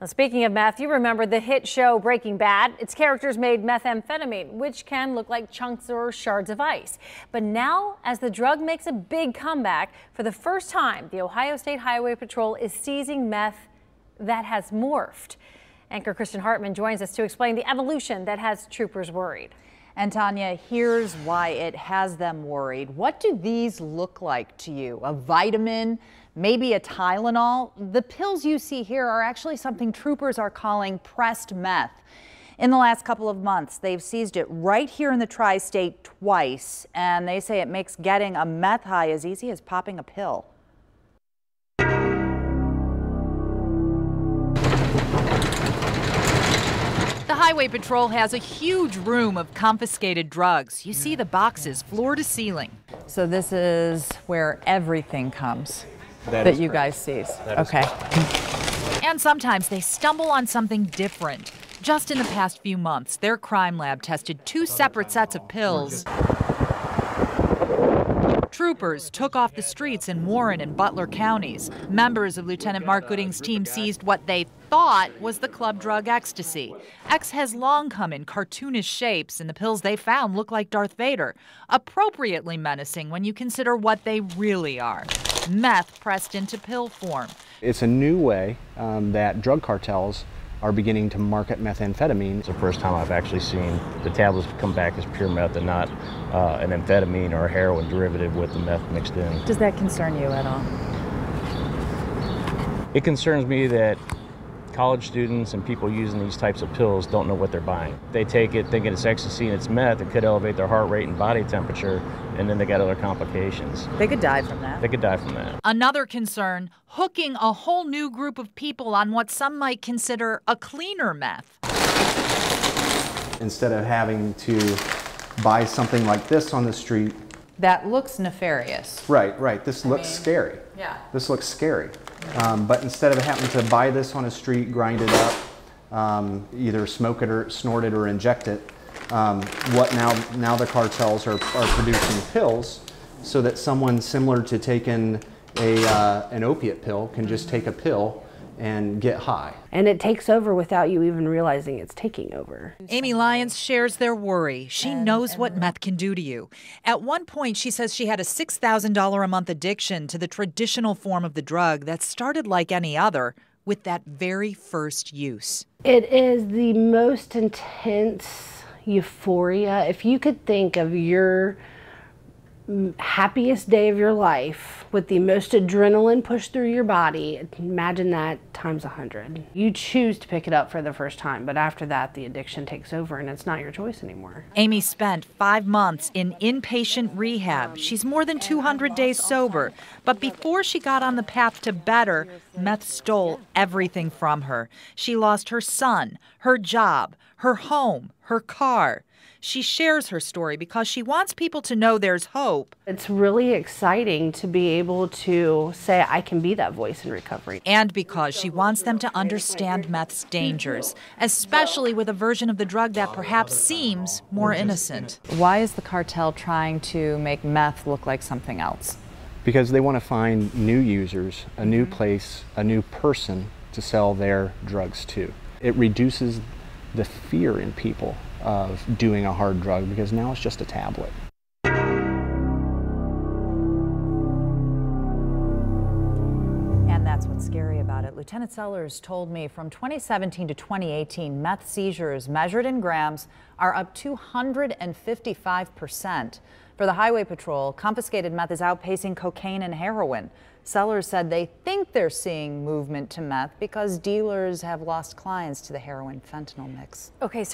Now, speaking of meth, you remember the hit show Breaking Bad. Its characters made methamphetamine, which can look like chunks or shards of ice. But now, as the drug makes a big comeback, for the first time, the Ohio State Highway Patrol is seizing meth that has morphed. Anchor Kristen Hartman joins us to explain the evolution that has troopers worried. And Tanya, here's why it has them worried. What do these look like to you? A vitamin? Maybe a Tylenol? The pills you see here are actually something troopers are calling pressed meth. In the last couple of months, they've seized it right here in the tri-state twice, and they say it makes getting a meth high as easy as popping a pill. The Highway Patrol has a huge room of confiscated drugs. You see the boxes floor to ceiling. So this is where everything comes that you guys seize. Okay. And sometimes they stumble on something different. Just in the past few months, their crime lab tested 2 separate sets of pills. Troopers took off the streets in Warren and Butler counties. Members of Lieutenant Mark Gooding's team seized what they thought was the club drug ecstasy. X has long come in cartoonish shapes, and the pills they found look like Darth Vader, appropriately menacing when you consider what they really are. Meth pressed into pill form. It's a new way that drug cartels are beginning to market methamphetamine. It's the first time I've actually seen the tablets come back as pure meth and not an amphetamine or a heroin derivative with the meth mixed in. Does that concern you at all? It concerns me that college students and people using these types of pills don't know what they're buying. They take it thinking it's ecstasy and it's meth. It could elevate their heart rate and body temperature, and then they got other complications. They could die from that. They could die from that. Another concern, hooking a whole new group of people on what some might consider a cleaner meth. Instead of having to buy something like this on the street. That looks nefarious. Right. This looks scary. Yeah. This looks scary. But instead of having to buy this on a street, grind it up, either smoke it or snort it or inject it, what now the cartels are producing pills so that someone similar to taking an opiate pill can just take a pill and get high. And it takes over without you even realizing it's taking over. Amy Lyons shares their worry. She knows what meth can do to you. At one point, she says she had a $6,000 a month addiction to the traditional form of the drug that started like any other with that very first use. It is the most intense euphoria. If you could think of your happiest day of your life with the most adrenaline pushed through your body, imagine that times 100. You choose to pick it up for the first time, but after that the addiction takes over and it's not your choice anymore. Amy spent 5 months in inpatient rehab. She's more than 200 days sober, but before she got on the path to better, meth stole everything from her. She lost her son, her job, her home, her car. She shares her story because she wants people to know there's hope. It's really exciting to be able to say I can be that voice in recovery. And because she wants them to understand meth's dangers, especially with a version of the drug that perhaps seems more innocent. Why is the cartel trying to make meth look like something else? Because they want to find new users, a new place, a new person to sell their drugs to. It reduces the fear in people of doing a hard drug because now it's just a tablet. And that's what's scary about it. Lieutenant Sellers told me from 2017 to 2018, meth seizures measured in grams are up 255%. For the Highway Patrol, confiscated meth is outpacing cocaine and heroin. Sellers said they think they're seeing movement to meth because dealers have lost clients to the heroin fentanyl mix. Okay, so